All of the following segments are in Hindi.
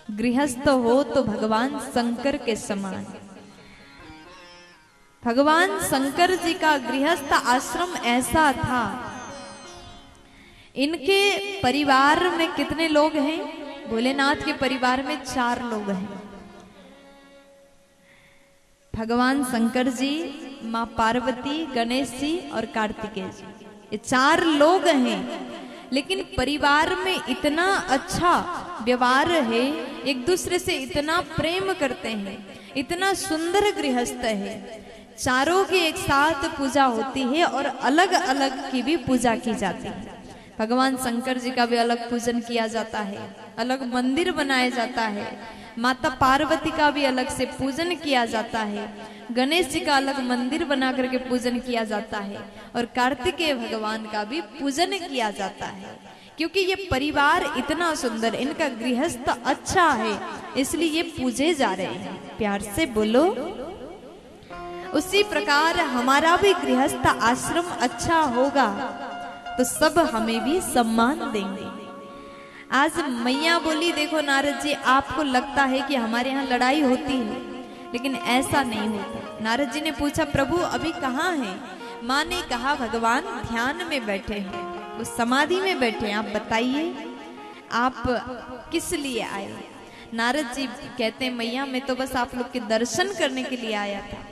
गृहस्थ हो तो भगवान शंकर के समान। भगवान शंकर जी का गृहस्थ आश्रम ऐसा था। इनके परिवार में कितने लोग हैं? भोलेनाथ के परिवार में 4 लोग हैं। भगवान शंकर जी, माँ पार्वती, गणेश जी और कार्तिकेय जी, ये 4 लोग हैं। लेकिन परिवार में इतना अच्छा व्यवहार है, एक दूसरे से इतना प्रेम करते हैं, इतना सुंदर गृहस्थ है। चारों की एक साथ पूजा होती है और अलग अलग की भी पूजा की जाती है। भगवान शंकर जी का भी अलग पूजन किया जाता है, अलग मंदिर बनाया जाता है। माता पार्वती का भी अलग से पूजन किया जाता है। गणेश जी का अलग मंदिर बना करके पूजन किया जाता है और कार्तिकेय भगवान का भी पूजन किया जाता है। क्योंकि ये परिवार इतना सुंदर, इनका गृहस्थ अच्छा है, इसलिए ये पूजे जा रहे हैं। प्यार से बोलो। उसी प्रकार हमारा भी गृहस्थ आश्रम अच्छा होगा तो सब हमें भी सम्मान देंगे। आज मैया बोली, देखो नारद जी, आपको लगता है कि हमारे यहाँ लड़ाई होती है, लेकिन ऐसा नहीं होता। नारद जी ने पूछा, प्रभु अभी कहाँ हैं? माँ ने कहा, भगवान ध्यान में बैठे हैं, वो समाधि में बैठे हैं। आप बताइए, आप किस लिए आए? नारद जी कहते हैं, मैया मैं तो बस आप लोग के दर्शन करने के लिए आया था।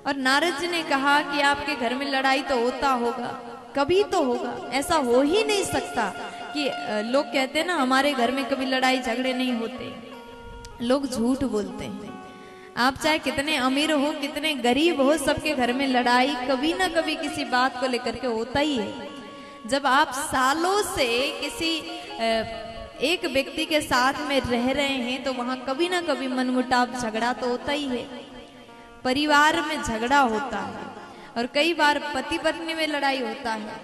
और नारद जी ने कहा कि आपके घर में लड़ाई तो होता होगा, कभी तो होगा, ऐसा हो ही नहीं सकता कि लोग कहते हैं ना हमारे घर में कभी लड़ाई झगड़े नहीं होते। लोग झूठ बोलते हैं। आप चाहे कितने अमीर हो, कितने गरीब हो, सबके घर में लड़ाई कभी ना कभी किसी बात को लेकर के होता ही है। जब आप सालों से किसी एक व्यक्ति के साथ में रह रहे हैं तो वहां कभी ना कभी मनमुटाव, झगड़ा तो होता ही है। परिवार में झगड़ा होता है और कई बार पति पत्नी में लड़ाई होता है।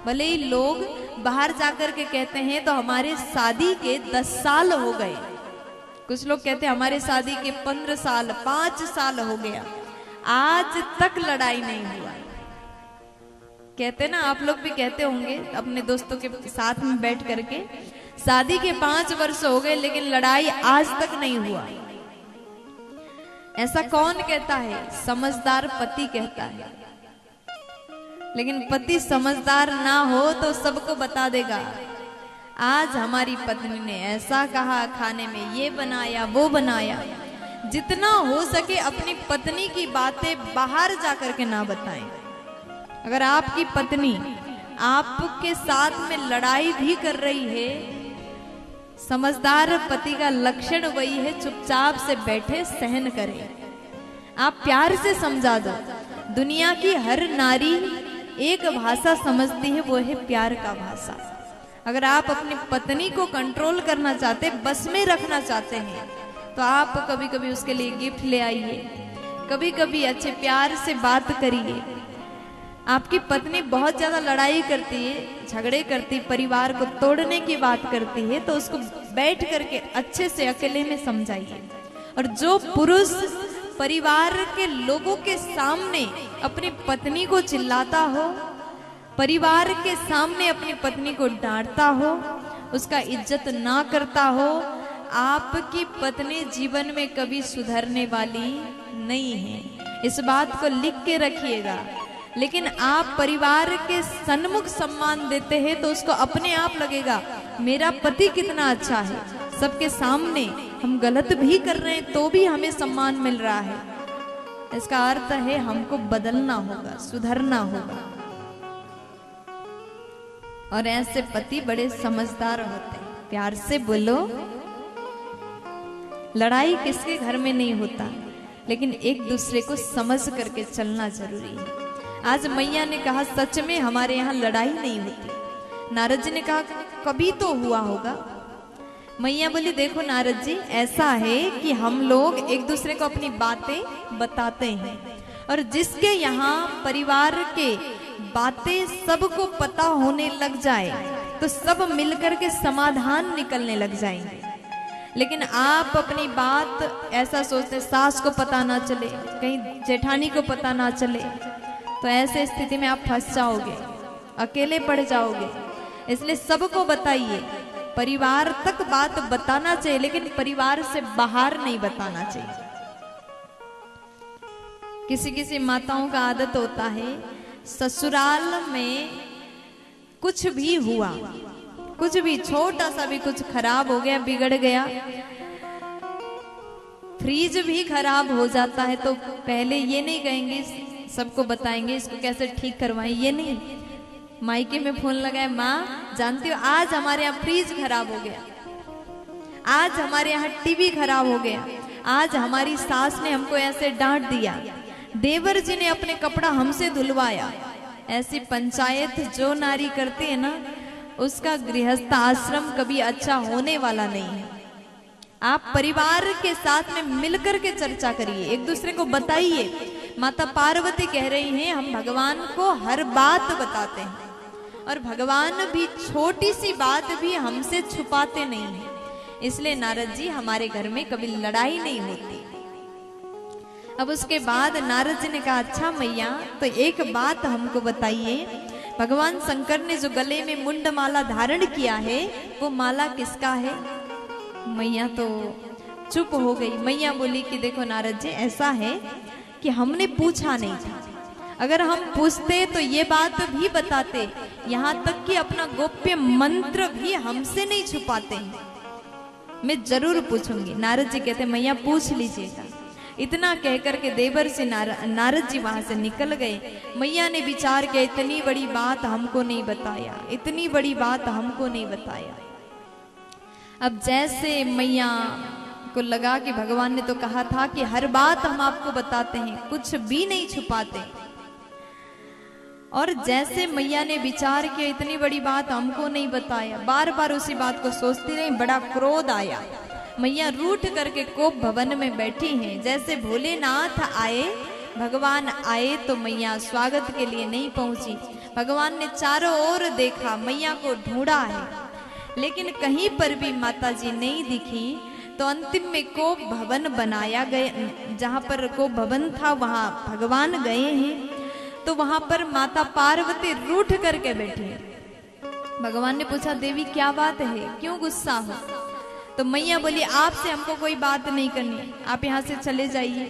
भले ही लोग बाहर जाकर के कहते हैं तो हमारे शादी के 10 साल हो गए, कुछ लोग कहते हैं हमारे शादी के 15 साल, 5 साल हो गया, आज तक लड़ाई नहीं हुआ। कहते ना, आप लोग भी कहते होंगे अपने दोस्तों के साथ में बैठ करके, शादी के 5 वर्ष हो गए लेकिन लड़ाई आज तक नहीं हुआ। ऐसा कौन कहता है? समझदार पति कहता है। लेकिन पति समझदार ना हो तो सबको बता देगा, आज हमारी पत्नी ने ऐसा कहा, खाने में ये बनाया वो बनाया। जितना हो सके अपनी पत्नी की बातें बाहर जाकर के ना बताएं। अगर आपकी पत्नी आपके साथ में लड़ाई भी कर रही है, समझदार पति का लक्षण वही है, चुपचाप से बैठे सहन करें। आप प्यार से समझा दो। दुनिया की हर नारी एक भाषा समझती है, वो है प्यार का भाषा। अगर आप अपनी पत्नी को कंट्रोल करना चाहते, बस में रखना चाहते हैं, तो आप कभी कभी उसके लिए गिफ्ट ले आइए, कभी कभी अच्छे प्यार से बात करिए। आपकी पत्नी बहुत ज्यादा लड़ाई करती है, झगड़े करती, परिवार को तोड़ने की बात करती है, तो उसको बैठ करके अच्छे से अकेले में समझाइए। और जो पुरुष परिवार के लोगों के सामने अपनी पत्नी को चिल्लाता हो, परिवार के सामने अपनी पत्नी को डांटता हो, उसका इज्जत ना करता हो, आपकी पत्नी जीवन में कभी सुधरने वाली नहीं है। इस बात को लिख के रखिएगा। लेकिन आप परिवार के सन्मुख सम्मान देते हैं तो उसको अपने आप लगेगा, मेरा पति कितना अच्छा है, सबके सामने हम गलत भी कर रहे हैं तो भी हमें सम्मान मिल रहा है। इसका अर्थ है हमको बदलना होगा, सुधरना होगा। और ऐसे पति बड़े समझदार होते हैं। प्यार से बोलो। लड़ाई किसके घर में नहीं होता, लेकिन एक दूसरे को समझ करके चलना जरूरी है। आज मैया ने कहा, सच में हमारे यहाँ लड़ाई नहीं होती। नारद जी ने कहा, कभी तो हुआ होगा। मैया बोली, देखो नारद जी, ऐसा है कि हम लोग एक दूसरे को अपनी बातें बताते हैं, और जिसके यहाँ परिवार के बातें सबको पता होने लग जाए तो सब मिलकर के समाधान निकलने लग जाएंगे। लेकिन आप अपनी बात ऐसा सोचते, सास को पता ना चले, कहीं जेठानी को पता ना चले, तो ऐसे स्थिति में आप फंस जाओगे, अकेले पड़ जाओगे। इसलिए सबको बताइए, परिवार तक बात बताना चाहिए, लेकिन परिवार से बाहर नहीं बताना चाहिए। किसी किसी माताओं का आदत होता है, ससुराल में कुछ भी हुआ, कुछ भी छोटा सा भी कुछ खराब हो गया, बिगड़ गया, फ्रिज भी खराब हो जाता है तो पहले ये नहीं कहेंगे, सबको बताएंगे इसको कैसे ठीक करवाएं, ये नहीं। मायके में फोन लगाए, माँ जानती हो आज हमारे यहाँ फ्रिज खराब हो गया, आज हमारे यहाँ टीवी खराब हो गया, आज हमारी सास ने हमको ऐसे डांट दिया, देवर जी ने अपने कपड़ा हमसे धुलवाया। ऐसी पंचायत जो नारी करती है ना, उसका गृहस्थ आश्रम कभी अच्छा होने वाला नहीं है। आप परिवार के साथ में मिलकर के चर्चा करिए, एक दूसरे को बताइए। माता पार्वती कह रही हैं, हम भगवान को हर बात बताते हैं और भगवान भी छोटी सी बात भी हमसे छुपाते नहीं हैं। इसलिए नारद जी हमारे घर में कभी लड़ाई नहीं होती। अब उसके बाद नारद जी ने कहा, अच्छा मैया तो एक बात हमको बताइए, भगवान शंकर ने जो गले में मुंड माला धारण किया है वो माला किसका है? मैया तो चुप हो गई। मैया बोली कि देखो नारद जी, ऐसा है कि हमने पूछा नहीं था, अगर हम पूछते तो ये बात भी बताते, यहाँ तक कि अपना गोप्य मंत्र भी हमसे नहीं छुपाते हैं। मैं जरूर पूछूंगी। नारद जी कहते मैया पूछ लीजिएगा। इतना कहकर के देवर से नारद जी वहां से निकल गए। मैया ने विचार किया, इतनी बड़ी बात हमको नहीं बताया, इतनी बड़ी बात हमको नहीं बताया। अब जैसे मैया को लगा कि भगवान ने तो कहा था कि हर बात हम आपको बताते हैं, कुछ भी नहीं छुपाते, और जैसे मैया ने विचार किया इतनी बड़ी बात हमको नहीं बताया, बार बार उसी बात को सोचती रही, बड़ा क्रोध आया। मैया रूठ करके कोप भवन में बैठी हैं। जैसे भोलेनाथ आए, भगवान आए तो मैया स्वागत के लिए नहीं पहुंची। भगवान ने चारों ओर देखा, मैया को ढूंढा है, लेकिन कहीं पर भी माता जी नहीं दिखी। तो अंतिम में कोप भवन बनाया गया, जहां पर कोप भवन था वहां भगवान गए हैं। तो वहां पर माता पार्वती रूठ करके बैठी है। भगवान ने पूछा, देवी क्या बात है, क्यों गुस्सा हो? तो मैया बोली, आपसे हमको कोई बात नहीं करनी, आप यहाँ से चले जाइए।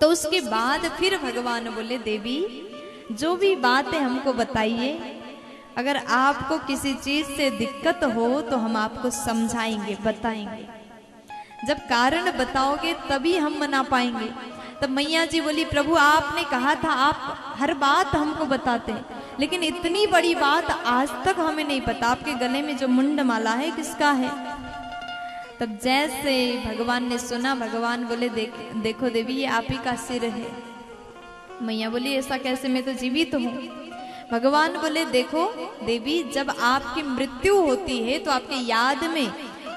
तो उसके बाद फिर भगवान बोले, देवी जो भी बात है हमको बताइए, अगर आपको किसी चीज से दिक्कत हो तो हम आपको समझाएंगे, बताएंगे। जब कारण बताओगे तभी हम मना पाएंगे। तब मैया जी बोली, प्रभु आपने कहा था आप हर बात हमको बताते हैं, लेकिन इतनी बड़ी बात आज तक हमें नहीं पता, आपके गले में जो मुंड माला है किसका है? तब जैसे भगवान ने सुना, भगवान बोले, देखो देवी ये आप ही का सिर है। मैया बोली, ऐसा कैसे, मैं तो जीवित हूँ। भगवान बोले, देखो देवी जब आपकी मृत्यु होती है तो आपके याद में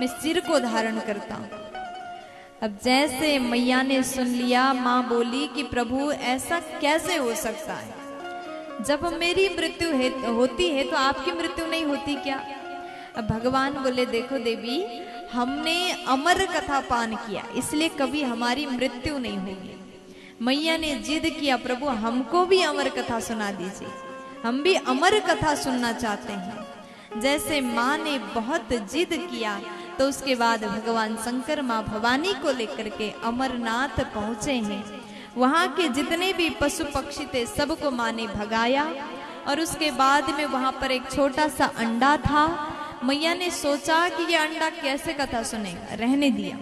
मैं सिर को धारण करता हूँ। अब जैसे मैया ने सुन लिया, माँ बोली कि प्रभु ऐसा कैसे हो सकता है, जब मेरी मृत्यु होती है तो आपकी मृत्यु नहीं होती क्या? अब भगवान बोले, देखो देवी हमने अमर कथा पान किया, इसलिए कभी हमारी मृत्यु नहीं होगी। मैया ने जिद किया, प्रभु हमको भी अमर कथा सुना दीजिए, हम भी अमर कथा सुनना चाहते हैं। जैसे माँ ने बहुत जिद किया तो उसके बाद भगवान शंकर माँ भवानी को लेकर के अमरनाथ पहुँचे हैं। वहाँ के जितने भी पशु पक्षी थे सबको माँ ने भगाया, और उसके बाद में वहाँ पर एक छोटा सा अंडा था। मैया ने सोचा कि ये अंडा कैसे कथा सुनेगा, रहने दिया।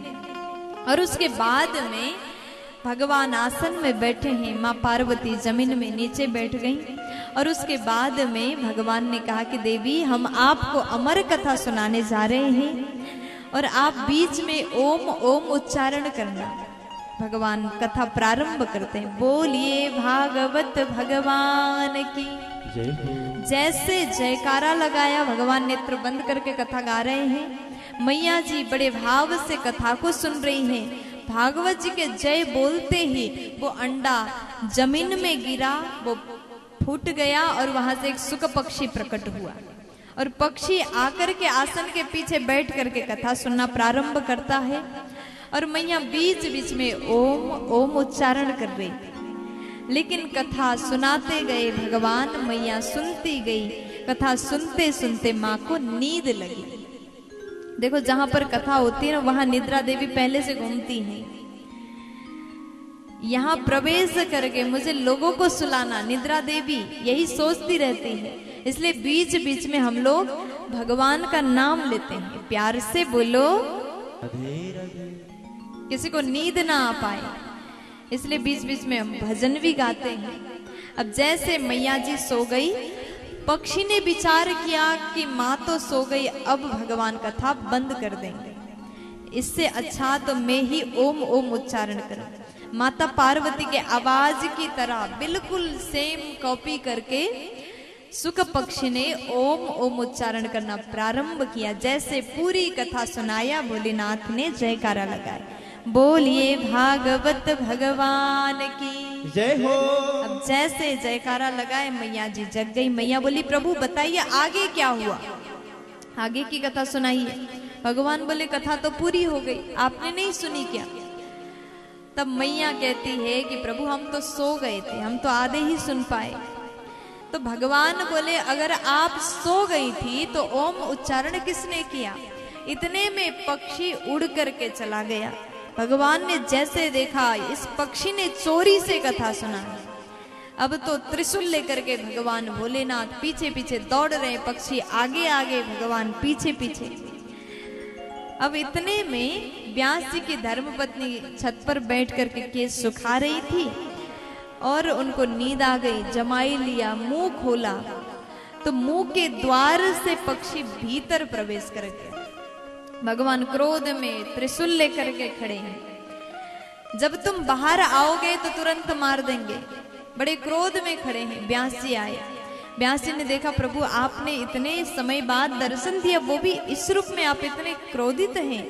और उसके बाद में भगवान आसन में बैठे हैं, माँ पार्वती जमीन में नीचे बैठ गई। और उसके बाद में भगवान ने कहा कि देवी हम आपको अमर कथा सुनाने जा रहे हैं, और आप बीच में ओम ओम उच्चारण करना। भगवान कथा प्रारंभ करते हैं, बोलिए भागवत भगवान की। जैसे जयकारा लगाया, भगवान नेत्र बंद करके कथा गा रहे हैं। मैया जी बड़े भाव से कथा को सुन रही हैं। भागवत जी के जय बोलते ही वो अंडा जमीन में गिरा, वो फूट गया, और वहां से एक सुख पक्षी प्रकट हुआ, और पक्षी आकर के आसन के पीछे बैठ करके कथा सुनना प्रारंभ करता है। और मैया बीच बीच में ओम ओम उच्चारण कर रही थी, लेकिन कथा सुनाते गए भगवान, मैया सुनती गई। कथा सुनते सुनते माँ को नींद लगी। देखो जहां पर कथा होती है ना वहां निद्रा देवी पहले से घूमती हैं। यहाँ प्रवेश करके मुझे लोगों को सुलाना, निद्रा देवी यही सोचती रहती है। इसलिए बीच बीच में हम लोग भगवान का नाम लेते हैं। प्यार से बोलो, किसी को नींद ना आ पाए, इसलिए बीच बीच में हम भजन भी गाते हैं। अब जैसे मैया जी सो गई, पक्षी ने विचार किया कि माँ तो सो गई, अब भगवान कथा बंद कर देंगे, इससे अच्छा तो मैं ही ओम ओम उच्चारण करूं। माता पार्वती के आवाज की तरह बिल्कुल सेम कॉपी करके सुख पक्षी ने ओम ओम उच्चारण करना प्रारंभ किया। जैसे पूरी कथा सुनाया, भोलेनाथ ने जयकारा लगाया, बोलिए भागवत भगवान की जय हो। अब जैसे जयकारा लगाए मैया जी जग गई। मैया बोली, प्रभु बताइए आगे क्या हुआ, आगे की कथा सुनाइए। भगवान बोले, कथा तो पूरी हो गई, आपने नहीं सुनी क्या? तब मैया कहती है कि प्रभु हम तो सो गए थे, हम तो आधे ही सुन पाए। तो भगवान बोले, अगर आप सो गई थी तो ओम उच्चारण किसने किया? इतने में पक्षी उड़ करके चला गया। भगवान ने जैसे देखा इस पक्षी ने चोरी से कथा सुना। अब तो त्रिशूल लेकर के भगवान भोलेनाथ पीछे पीछे दौड़ रहे, पक्षी आगे आगे, भगवान पीछे पीछे। अब इतने में व्यास जी की धर्मपत्नी छत पर बैठ करके केस सुखा रही थी और उनको नींद आ गई। जमाई लिया, मुंह खोला तो मुंह के द्वार से पक्षी भीतर प्रवेश कर गया। भगवान क्रोध में त्रिशूल लेकर के खड़े हैं, जब तुम बाहर आओगे तो तुरंत मार देंगे। बड़े क्रोध में खड़े हैं। व्यास जी आए, व्यास जी ने देखा, प्रभु आपने इतने समय बाद दर्शन दिया, वो भी इस रूप में, आप इतने क्रोधित हैं,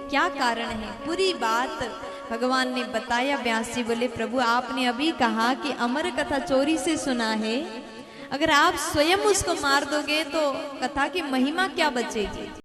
क्या कारण है? पूरी बात भगवान ने बताया। व्यास जी बोले, प्रभु आपने अभी कहा कि अमर कथा चोरी से सुना है, अगर आप स्वयं उसको मार दोगे तो कथा की महिमा क्या बचेगी?